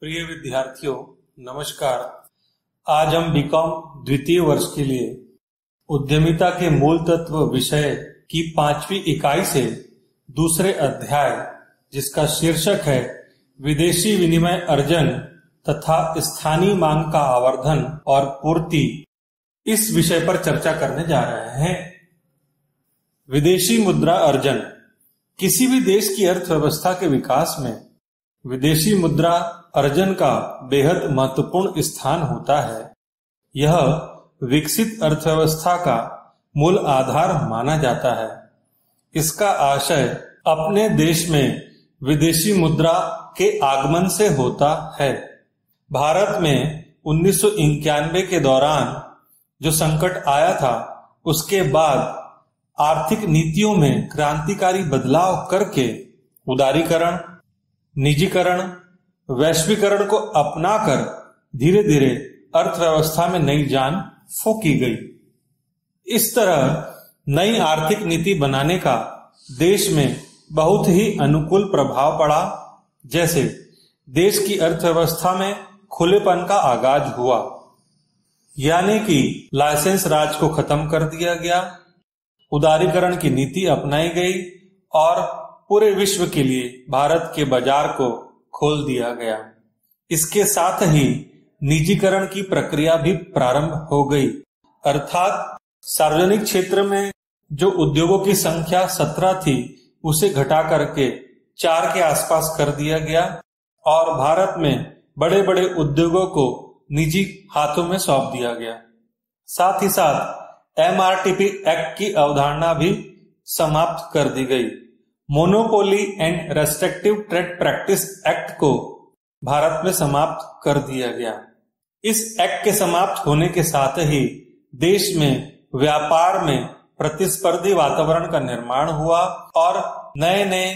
प्रिय विद्यार्थियों, नमस्कार। आज हम बीकॉम द्वितीय वर्ष के लिए उद्यमिता के मूल तत्व विषय की 5वीं इकाई से दूसरे अध्याय, जिसका शीर्षक है विदेशी विनिमय अर्जन तथा स्थानीय मांग का आवर्धन और पूर्ति, इस विषय पर चर्चा करने जा रहे हैं। विदेशी मुद्रा अर्जन। किसी भी देश की अर्थव्यवस्था के विकास में विदेशी मुद्रा अर्जन का बेहद महत्वपूर्ण स्थान होता है। यह विकसित अर्थव्यवस्था का मूल आधार माना जाता है। इसका आशय अपने देश में विदेशी मुद्रा के आगमन से होता है। भारत में 1991 के दौरान जो संकट आया था, उसके बाद आर्थिक नीतियों में क्रांतिकारी बदलाव करके उदारीकरण, निजीकरण, वैश्वीकरण को अपनाकर धीरे धीरे अर्थव्यवस्था में नई जान फूंकी गई। इस तरह नई आर्थिक नीति बनाने का देश में बहुत ही अनुकूल प्रभाव पड़ा। जैसे देश की अर्थव्यवस्था में खुलेपन का आगाज हुआ, यानी कि लाइसेंस राज को खत्म कर दिया गया, उदारीकरण की नीति अपनाई गई और पूरे विश्व के लिए भारत के बाजार को खोल दिया गया। इसके साथ ही निजीकरण की प्रक्रिया भी प्रारंभ हो गई, अर्थात सार्वजनिक क्षेत्र में जो उद्योगों की संख्या 17 थी, उसे घटा करके 4 के आसपास कर दिया गया और भारत में बड़े बड़े उद्योगों को निजी हाथों में सौंप दिया गया। साथ ही साथ एमआरटीपी एक्ट की अवधारणा भी समाप्त कर दी गई। Monopoly and restrictive trade practice act को भारत में समाप्त कर दिया गया। इस एक्ट के समाप्त होने के साथ ही देश में व्यापार में प्रतिस्पर्धी वातावरण का निर्माण हुआ और नए नए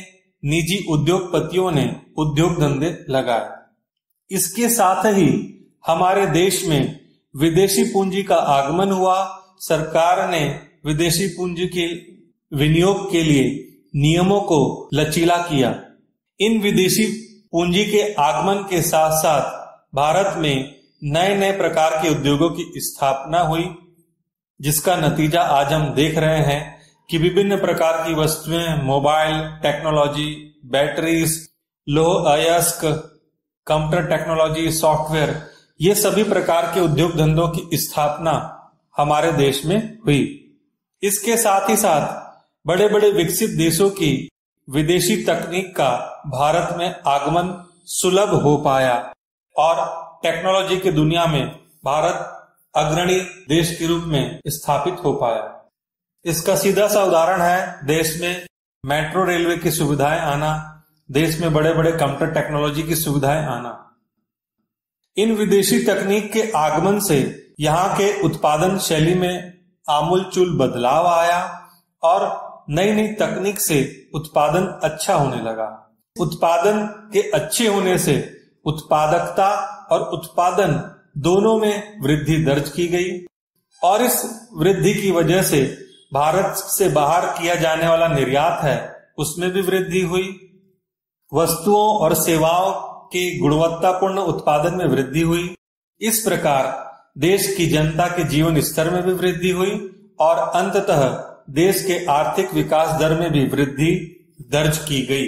निजी उद्योगपतियों ने उद्योग धंधे लगाए। इसके साथ ही हमारे देश में विदेशी पूंजी का आगमन हुआ। सरकार ने विदेशी पूंजी के विनियोग के लिए नियमों को लचीला किया। इन विदेशी पूंजी के आगमन के साथ साथ भारत में नए नए प्रकार के उद्योगों की स्थापना हुई, जिसका नतीजा आज हम देख रहे हैं कि विभिन्न प्रकार की वस्तुएं, मोबाइल टेक्नोलॉजी, बैटरीज, लौह अयस्क, कंप्यूटर टेक्नोलॉजी, सॉफ्टवेयर, ये सभी प्रकार के उद्योग धंधों की स्थापना हमारे देश में हुई। इसके साथ ही साथ बड़े बड़े विकसित देशों की विदेशी तकनीक का भारत में आगमन सुलभ हो पाया और टेक्नोलॉजी की दुनिया में भारत अग्रणी देश के रूप में स्थापित हो पाया। इसका सीधा सा उदाहरण है देश में मेट्रो रेलवे की सुविधाएं आना, देश में बड़े बड़े कंप्यूटर टेक्नोलॉजी की सुविधाएं आना। इन विदेशी तकनीक के आगमन से यहाँ के उत्पादन शैली में आमूलचूल बदलाव आया और नई नई तकनीक से उत्पादन अच्छा होने लगा। उत्पादन के अच्छे होने से उत्पादकता और उत्पादन दोनों में वृद्धि दर्ज की गई और इस वृद्धि की वजह से भारत से बाहर किया जाने वाला निर्यात है, उसमें भी वृद्धि हुई। वस्तुओं और सेवाओं के गुणवत्तापूर्ण उत्पादन में वृद्धि हुई। इस प्रकार देश की जनता के जीवन स्तर में भी वृद्धि हुई और अंततः देश के आर्थिक विकास दर में भी वृद्धि दर्ज की गई।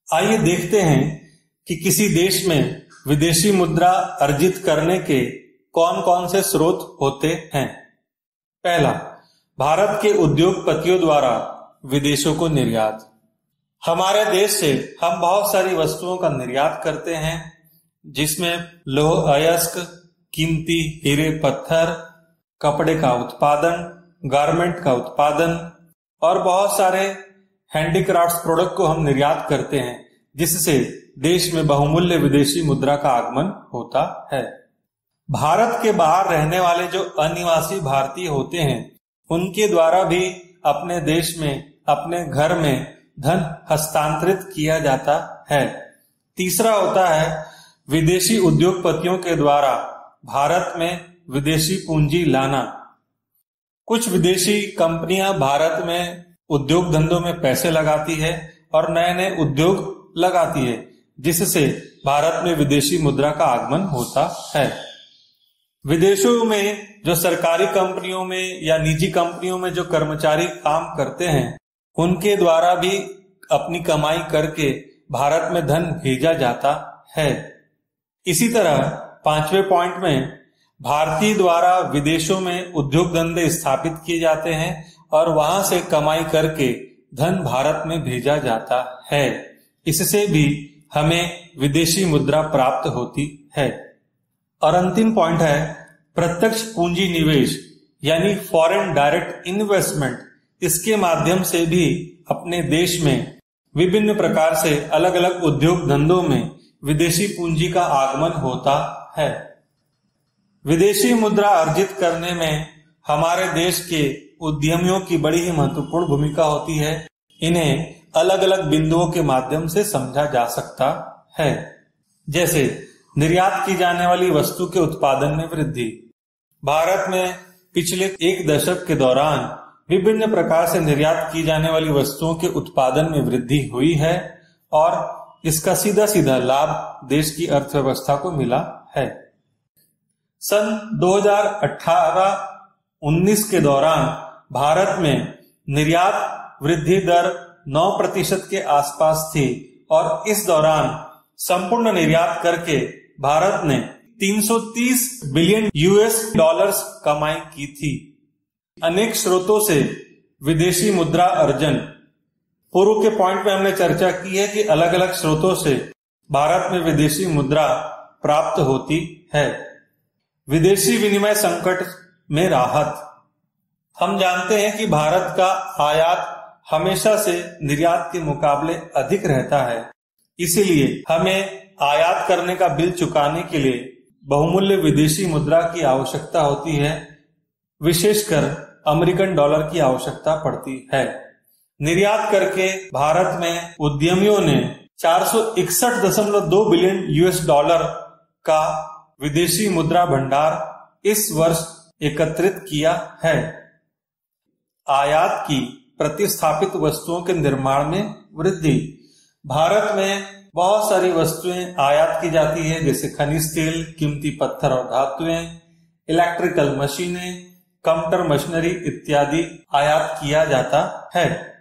आइए देखते हैं कि किसी देश में विदेशी मुद्रा अर्जित करने के कौन कौन से स्रोत होते हैं। पहला, भारत के उद्योगपतियों द्वारा विदेशों को निर्यात। हमारे देश से हम बहुत सारी वस्तुओं का निर्यात करते हैं, जिसमें लौह अयस्क, कीमती हीरे पत्थर, कपड़े का उत्पादन, गारमेंट का उत्पादन और बहुत सारे हैंडीक्राफ्ट्स प्रोडक्ट को हम निर्यात करते हैं, जिससे देश में बहुमूल्य विदेशी मुद्रा का आगमन होता है। भारत के बाहर रहने वाले जो अनिवासी भारतीय होते हैं, उनके द्वारा भी अपने देश में, अपने घर में धन हस्तांतरित किया जाता है। तीसरा होता है विदेशी उद्योगपतियों के द्वारा भारत में विदेशी पूंजी लाना। कुछ विदेशी कंपनियां भारत में उद्योग धंधों में पैसे लगाती है और नए नए उद्योग लगाती है, जिससे भारत में विदेशी मुद्रा का आगमन होता है। विदेशों में जो सरकारी कंपनियों में या निजी कंपनियों में जो कर्मचारी काम करते हैं, उनके द्वारा भी अपनी कमाई करके भारत में धन भेजा जाता है। इसी तरह 5वें पॉइंट में भारतीय द्वारा विदेशों में उद्योग धंधे स्थापित किए जाते हैं और वहां से कमाई करके धन भारत में भेजा जाता है। इससे भी हमें विदेशी मुद्रा प्राप्त होती है। और अंतिम पॉइंट है प्रत्यक्ष पूंजी निवेश यानी फॉरेन डायरेक्ट इन्वेस्टमेंट। इसके माध्यम से भी अपने देश में विभिन्न प्रकार से अलग अलग उद्योग धंधों में विदेशी पूंजी का आगमन होता है। विदेशी मुद्रा अर्जित करने में हमारे देश के उद्यमियों की बड़ी ही महत्वपूर्ण भूमिका होती है। इन्हें अलग अलग बिंदुओं के माध्यम से समझा जा सकता है, जैसे निर्यात की जाने वाली वस्तु के उत्पादन में वृद्धि। भारत में पिछले एक दशक के दौरान विभिन्न प्रकार से निर्यात की जाने वाली वस्तुओं के उत्पादन में वृद्धि हुई है और इसका सीधा सीधा लाभ देश की अर्थव्यवस्था को मिला है। सन 2018-19 के दौरान भारत में निर्यात वृद्धि दर 9% के आसपास थी और इस दौरान संपूर्ण निर्यात करके भारत ने 330 बिलियन US कमाई की थी। अनेक स्रोतों से विदेशी मुद्रा अर्जन। पूर्व के पॉइंट में हमने चर्चा की है कि अलग अलग स्रोतों से भारत में विदेशी मुद्रा प्राप्त होती है। विदेशी विनिमय संकट में राहत। हम जानते हैं कि भारत का आयात हमेशा से निर्यात के मुकाबले अधिक रहता है, इसीलिए हमें आयात करने का बिल चुकाने के लिए बहुमूल्य विदेशी मुद्रा की आवश्यकता होती है। विशेषकर अमेरिकन डॉलर की आवश्यकता पड़ती है। निर्यात करके भारत में उद्यमियों ने 461.2 बिलियन US का विदेशी मुद्रा भंडार इस वर्ष एकत्रित किया है। आयात की प्रतिस्थापित वस्तुओं के निर्माण में वृद्धि। भारत में बहुत सारी वस्तुएं आयात की जाती है, जैसे खनिज तेल, कीमती पत्थर और धातुएं, इलेक्ट्रिकल मशीनें, कंप्यूटर मशीनरी इत्यादि आयात किया जाता है।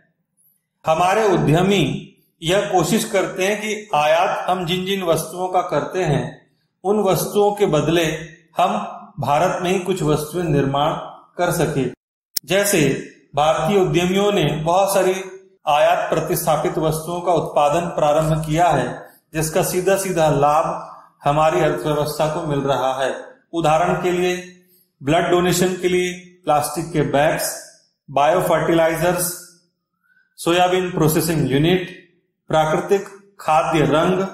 हमारे उद्यमी यह कोशिश करते हैं कि आयात हम जिन जिन वस्तुओं का करते हैं उन वस्तुओं के बदले हम भारत में ही कुछ वस्तुएं निर्माण कर सके। जैसे भारतीय उद्यमियों ने बहुत सारी आयात प्रतिस्थापित वस्तुओं का उत्पादन प्रारंभ किया है, जिसका सीधा सीधा लाभ हमारी अर्थव्यवस्था को मिल रहा है। उदाहरण के लिए ब्लड डोनेशन के लिए प्लास्टिक के bags, bio fertilisers, soybean processing unit, प्राकृतिक खाद्य रंग,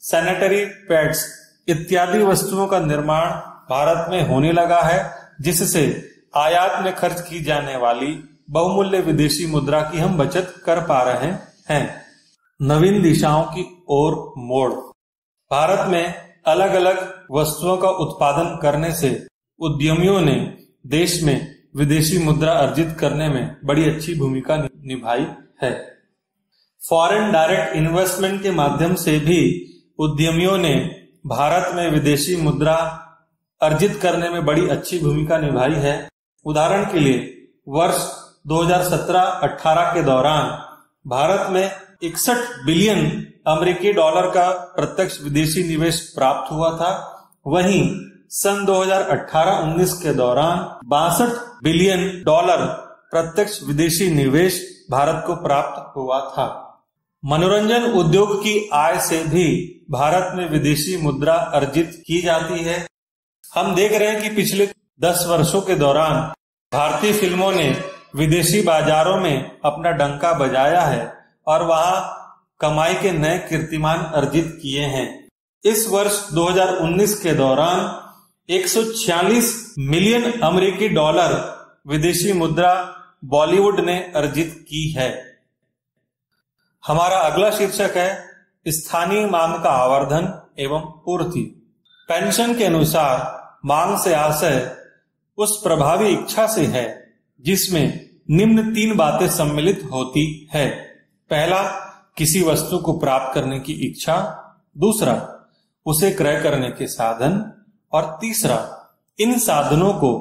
सैनिटरी पैड्स इत्यादि वस्तुओं का निर्माण भारत में होने लगा है, जिससे आयात में खर्च की जाने वाली बहुमूल्य विदेशी मुद्रा की हम बचत कर पा रहे हैं। नवीन दिशाओं की ओर मोड़। भारत में अलग अलग वस्तुओं का उत्पादन करने से उद्यमियों ने देश में विदेशी मुद्रा अर्जित करने में बड़ी अच्छी भूमिका निभाई है। फॉरेन डायरेक्ट इन्वेस्टमेंट के माध्यम से भी उद्यमियों ने भारत में विदेशी मुद्रा अर्जित करने में बड़ी अच्छी भूमिका निभाई है। उदाहरण के लिए वर्ष 2017-18 के दौरान भारत में 61 बिलियन अमेरिकी डॉलर का प्रत्यक्ष विदेशी निवेश प्राप्त हुआ था। वहीं सन 2018-19 के दौरान 62 बिलियन डॉलर प्रत्यक्ष विदेशी निवेश भारत को प्राप्त हुआ था। मनोरंजन उद्योग की आय से भी भारत में विदेशी मुद्रा अर्जित की जाती है। हम देख रहे हैं कि पिछले 10 वर्षों के दौरान भारतीय फिल्मों ने विदेशी बाजारों में अपना डंका बजाया है और वहां कमाई के नए कीर्तिमान अर्जित किए हैं। इस वर्ष 2019 के दौरान 146 मिलियन अमेरिकी डॉलर विदेशी मुद्रा बॉलीवुड ने अर्जित की है। हमारा अगला शीर्षक है स्थानीय मांग का आवर्धन एवं पूर्ति। पेंशन के अनुसार मांग से आशय उस प्रभावी इच्छा से है जिसमें निम्न 3 बातें सम्मिलित होती है। पहला, किसी वस्तु को प्राप्त करने की इच्छा। दूसरा उसे क्रय करने के साधन, और तीसरा इन साधनों को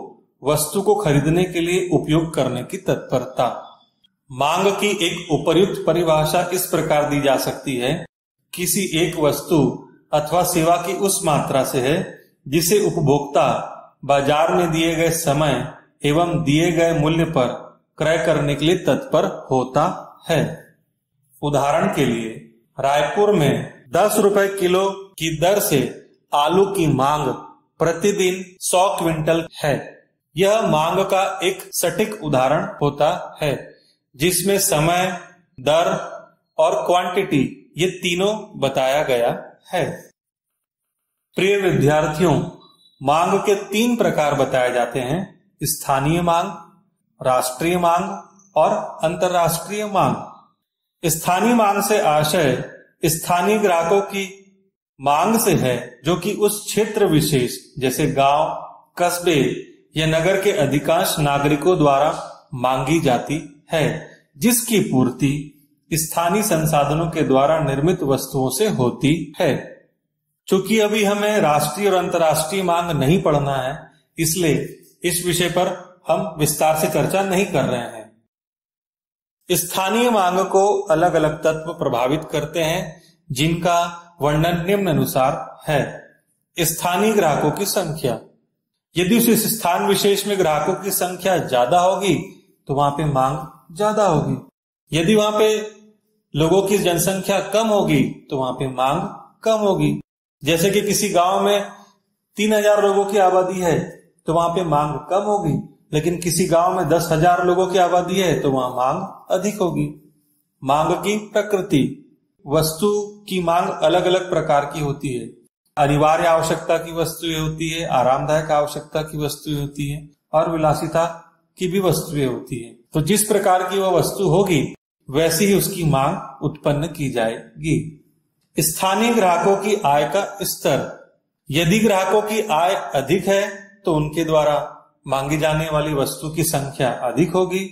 वस्तु को खरीदने के लिए उपयोग करने की तत्परता। मांग की एक उपर्युक्त परिभाषा इस प्रकार दी जा सकती है, किसी एक वस्तु अथवा सेवा की उस मात्रा से है जिसे उपभोक्ता बाजार में दिए गए समय एवं दिए गए मूल्य पर क्रय करने के लिए तत्पर होता है। उदाहरण के लिए रायपुर में 10 रुपए किलो की दर से आलू की मांग प्रतिदिन 100 क्विंटल है। यह मांग का एक सटीक उदाहरण होता है जिसमें समय, दर और क्वांटिटी ये तीनों बताया गया है। प्रिय विद्यार्थियों, मांग के 3 प्रकार बताए जाते हैं: स्थानीय मांग, राष्ट्रीय मांग और अंतर्राष्ट्रीय मांग। स्थानीय मांग से आशय स्थानीय ग्राहकों की मांग से है जो कि उस क्षेत्र विशेष जैसे गांव, कस्बे या नगर के अधिकांश नागरिकों द्वारा मांगी जाती है, जिसकी पूर्ति स्थानीय संसाधनों के द्वारा निर्मित वस्तुओं से होती है। चूंकि अभी हमें राष्ट्रीय और अंतर्राष्ट्रीय मांग नहीं पढ़ना है, इसलिए इस विषय पर हम विस्तार से चर्चा नहीं कर रहे हैं। स्थानीय मांग को अलग अलग तत्व प्रभावित करते हैं, जिनका वर्णन निम्नानुसार है। स्थानीय ग्राहकों की संख्या। यदि उस स्थान विशेष में ग्राहकों की संख्या ज्यादा होगी तो वहां पे मांग ज्यादा होगी। यदि वहां पे लोगों की जनसंख्या कम होगी तो वहां पे मांग कम होगी। जैसे कि किसी गांव में 3000 लोगों की आबादी है तो वहां पे मांग कम होगी, लेकिन किसी गांव में 10,000 लोगों की आबादी है तो वहां मांग अधिक होगी। मांग की प्रकृति। वस्तु की मांग अलग अलग प्रकार की होती है। अनिवार्य आवश्यकता की वस्तुएं होती है, आरामदायक आवश्यकता की वस्तुएं होती है और विलासिता की भी वस्तुएं होती है। तो जिस प्रकार की वह वस्तु होगी वैसी ही उसकी मांग उत्पन्न की जाएगी। स्थानीय ग्राहकों की आय का स्तर। यदि ग्राहकों की आय अधिक है तो उनके द्वारा मांगी जाने वाली वस्तु की संख्या अधिक होगी,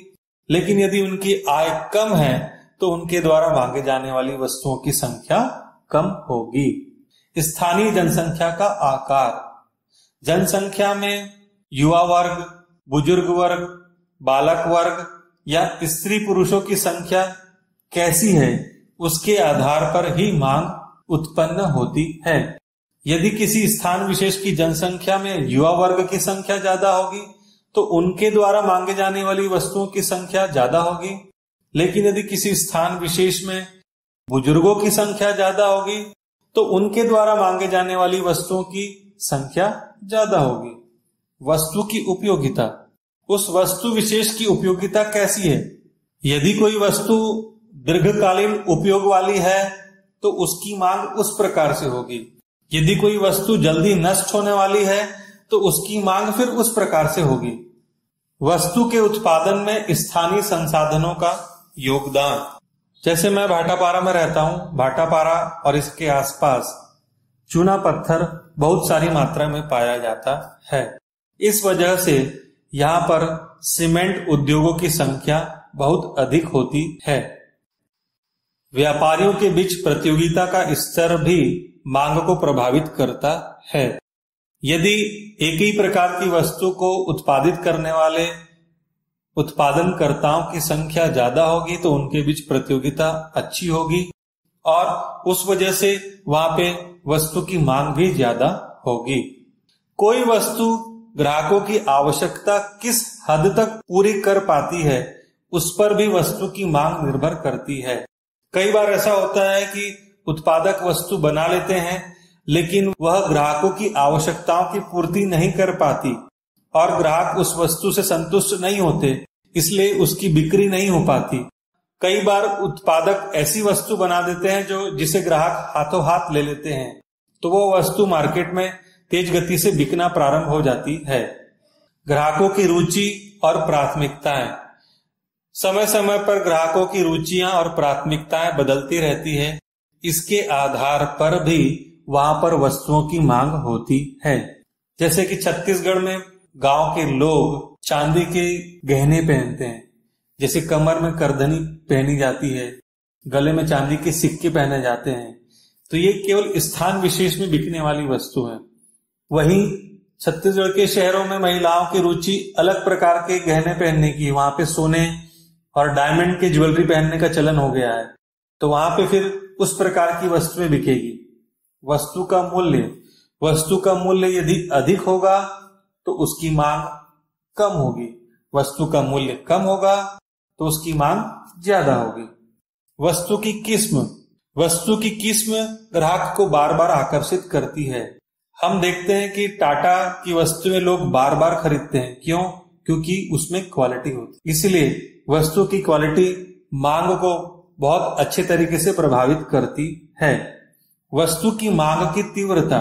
लेकिन यदि उनकी आय कम है तो उनके द्वारा मांगे जाने वाली वस्तुओं की संख्या कम होगी। स्थानीय जनसंख्या का आकार। जनसंख्या में युवा वर्ग, बुजुर्ग वर्ग, बालक वर्ग या स्त्री पुरुषों की संख्या कैसी है उसके आधार पर ही मांग उत्पन्न होती है। यदि किसी स्थान विशेष की जनसंख्या में युवा वर्ग की संख्या ज्यादा होगी तो उनके द्वारा मांगे जाने वाली वस्तुओं की संख्या ज्यादा होगी, लेकिन यदि किसी स्थान विशेष में बुजुर्गों की संख्या ज्यादा होगी तो उनके द्वारा मांगे जाने वाली वस्तुओं की संख्या ज्यादा होगी। वस्तु की उपयोगिता। उस वस्तु विशेष की उपयोगिता कैसी है? यदि कोई वस्तु दीर्घकालीन उपयोग वाली है तो उसकी मांग उस प्रकार से होगी। यदि कोई वस्तु जल्दी नष्ट होने वाली है तो उसकी मांग फिर उस प्रकार से होगी। वस्तु के उत्पादन में स्थानीय संसाधनों का योगदान। जैसे मैं भाटापारा में रहता हूं, भाटापारा और इसके आसपास चूना पत्थर बहुत सारी मात्रा में पाया जाता है। इस वजह से यहाँ पर सीमेंट उद्योगों की संख्या बहुत अधिक होती है। व्यापारियों के बीच प्रतियोगिता का स्तर भी मांग को प्रभावित करता है। यदि एक ही प्रकार की वस्तु को उत्पादित करने वाले उत्पादनकर्ताओं की संख्या ज्यादा होगी तो उनके बीच प्रतियोगिता अच्छी होगी और उस वजह से वहां पे वस्तु की मांग भी ज्यादा होगी। कोई वस्तु ग्राहकों की आवश्यकता किस हद तक पूरी कर पाती है उस पर भी वस्तु की मांग निर्भर करती है। कई बार ऐसा होता है कि उत्पादक वस्तु बना लेते हैं लेकिन वह ग्राहकों की आवश्यकताओं की पूर्ति नहीं कर पाती और ग्राहक उस वस्तु से संतुष्ट नहीं होते, इसलिए उसकी बिक्री नहीं हो पाती। कई बार उत्पादक ऐसी वस्तु बना देते हैं जिसे ग्राहक हाथों हाथ ले लेते हैं, तो वो वस्तु मार्केट में तेज गति से बिकना प्रारंभ हो जाती है। ग्राहकों की रुचि और प्राथमिकताएं। समय समय पर ग्राहकों की रुचियां और प्राथमिकताएं बदलती रहती है। इसके आधार पर भी वहां पर वस्तुओं की मांग होती है। जैसे कि छत्तीसगढ़ में गांव के लोग चांदी के गहने पहनते हैं, जैसे कमर में करधनी पहनी जाती है, गले में चांदी के सिक्के पहने जाते हैं। तो ये केवल स्थान विशेष में बिकने वाली वस्तु है। वहीं छत्तीसगढ़ के शहरों में महिलाओं की रुचि अलग प्रकार के गहने पहनने की, वहां पे सोने और डायमंड के ज्वेलरी पहनने का चलन हो गया है, तो वहां पे फिर उस प्रकार की वस्तुएं बिकेगी। वस्तु का मूल्य यदि अधिक होगा तो उसकी मांग कम होगी, वस्तु का मूल्य कम होगा तो उसकी मांग ज्यादा होगी। वस्तु की किस्म ग्राहक को बार बार आकर्षित करती है। हम देखते हैं कि टाटा की वस्तुएं लोग बार बार खरीदते हैं। क्यों? क्योंकि उसमें क्वालिटी होती है। इसलिए वस्तु की क्वालिटी मांग को बहुत अच्छे तरीके से प्रभावित करती है। वस्तु की मांग की तीव्रता,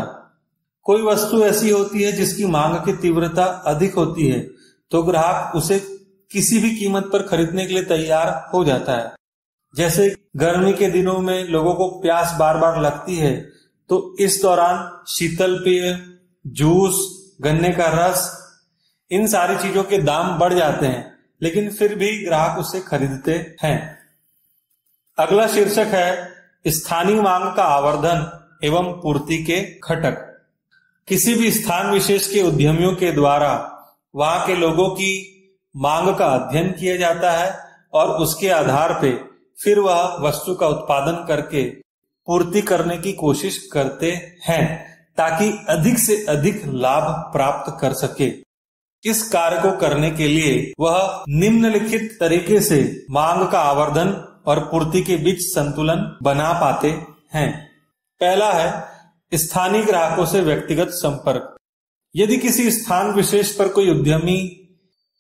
कोई वस्तु ऐसी होती है जिसकी मांग की तीव्रता अधिक होती है तो ग्राहक उसे किसी भी कीमत पर खरीदने के लिए तैयार हो जाता है। जैसे गर्मी के दिनों में लोगों को प्यास बार बार लगती है, तो इस दौरान शीतल पेय, जूस, गन्ने का रस, इन सारी चीजों के दाम बढ़ जाते हैं, लेकिन फिर भी ग्राहक उसे खरीदते हैं। अगला शीर्षक है स्थानीय मांग का आवर्धन एवं पूर्ति के घटक। किसी भी स्थान विशेष के उद्यमियों के द्वारा वहां के लोगों की मांग का अध्ययन किया जाता है और उसके आधार पे फिर वह वस्तु का उत्पादन करके पूर्ति करने की कोशिश करते हैं ताकि अधिक से अधिक लाभ प्राप्त कर सके। इस कार्य को करने के लिए वह निम्नलिखित तरीके से मांग का आवर्धन और पूर्ति के बीच संतुलन बना पाते हैं। पहला है स्थानीय ग्राहकों से व्यक्तिगत संपर्क। यदि किसी स्थान विशेष पर कोई उद्यमी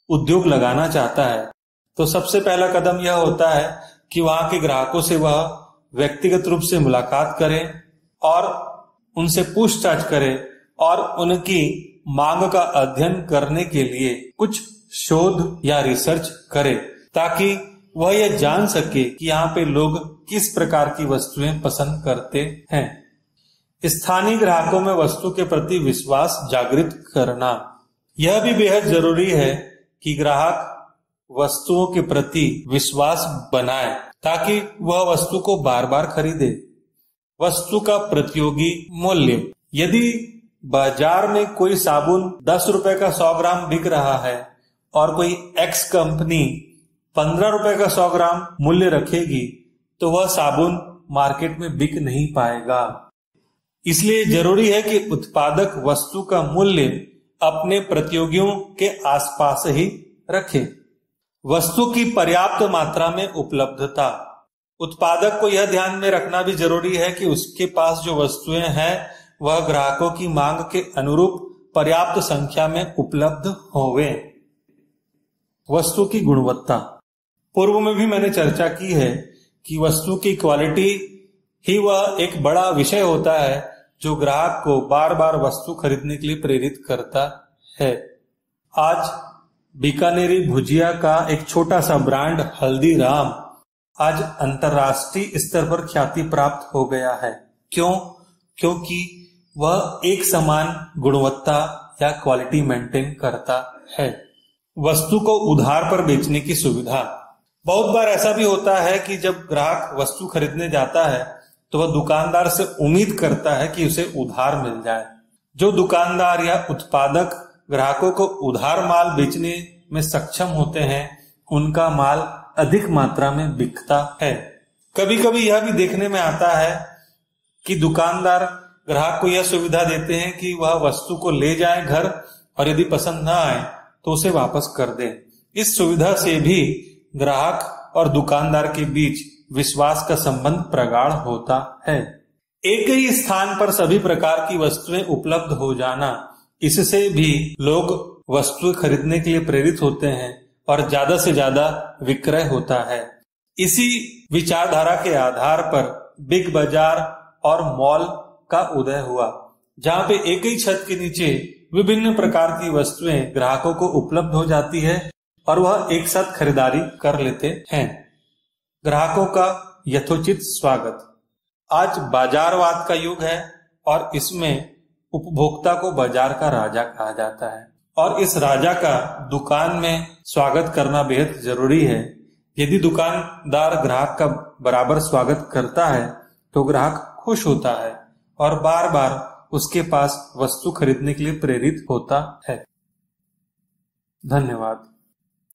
उद्योग लगाना चाहता है तो सबसे पहला कदम यह होता है कि वहां के ग्राहकों से वह व्यक्तिगत रूप से मुलाकात करे और उनसे पूछताछ करे और उनकी मांग का अध्ययन करने के लिए कुछ शोध या रिसर्च करे ताकि वह यह जान सके कि यहाँ पे लोग किस प्रकार की वस्तुएं पसंद करते हैं। स्थानीय ग्राहकों में वस्तु के प्रति विश्वास जागृत करना, यह भी बेहद जरूरी है कि ग्राहक वस्तुओं के प्रति विश्वास बनाए ताकि वह वस्तु को बार बार खरीदे। वस्तु का प्रतियोगी मूल्य, यदि बाजार में कोई साबुन 10 रुपए का 100 ग्राम बिक रहा है और कोई एक्स कंपनी 15 रुपए का 100 ग्राम मूल्य रखेगी तो वह साबुन मार्केट में बिक नहीं पाएगा। इसलिए जरूरी है कि उत्पादक वस्तु का मूल्य अपने प्रतियोगियों के आसपास ही रखे। वस्तु की पर्याप्त मात्रा में उपलब्धता, उत्पादक को यह ध्यान में रखना भी जरूरी है कि उसके पास जो वस्तुएं हैं वह ग्राहकों की मांग के अनुरूप पर्याप्त संख्या में उपलब्ध होवे। वस्तु की गुणवत्ता, पूर्व में भी मैंने चर्चा की है कि वस्तु की क्वालिटी ही वह एक बड़ा विषय होता है जो ग्राहक को बार बार वस्तु खरीदने के लिए प्रेरित करता है। आज बीकानेरी भुजिया का एक छोटा सा ब्रांड हल्दीराम आज अंतर्राष्ट्रीय स्तर पर ख्याति प्राप्त हो गया है। क्यों? क्योंकि वह एक समान गुणवत्ता या क्वालिटी मेंटेन करता है। वस्तु को उधार पर बेचने की सुविधा, बहुत बार ऐसा भी होता है कि जब ग्राहक वस्तु खरीदने जाता है तो वह दुकानदार से उम्मीद करता है कि उसे उधार मिल जाए। जो दुकानदार या उत्पादक ग्राहकों को उधार माल बेचने में सक्षम होते हैं उनका माल अधिक मात्रा में बिकता है। कभी कभी यह भी देखने में आता है कि दुकानदार ग्राहक को यह सुविधा देते हैं कि वह वस्तु को ले जाए घर और यदि पसंद न आए तो उसे वापस कर दे। इस सुविधा से भी ग्राहक और दुकानदार के बीच विश्वास का संबंध प्रगाढ़ होता है। एक ही स्थान पर सभी प्रकार की वस्तुएं उपलब्ध हो जाना, इससे भी लोग वस्तुएं खरीदने के लिए प्रेरित होते हैं और ज्यादा से ज्यादा विक्रय होता है। इसी विचारधारा के आधार पर बिग बाजार और मॉल का उदय हुआ, जहां पे एक ही छत के नीचे विभिन्न प्रकार की वस्तुएं ग्राहकों को उपलब्ध हो जाती है और वह एक साथ खरीदारी कर लेते हैं। ग्राहकों का यथोचित स्वागत, आज बाजारवाद का युग है और इसमें उपभोक्ता को बाजार का राजा कहा जाता है और इस राजा का दुकान में स्वागत करना बेहद जरूरी है। यदि दुकानदार ग्राहक का बराबर स्वागत करता है तो ग्राहक खुश होता है और बार बार उसके पास वस्तु खरीदने के लिए प्रेरित होता है। धन्यवाद।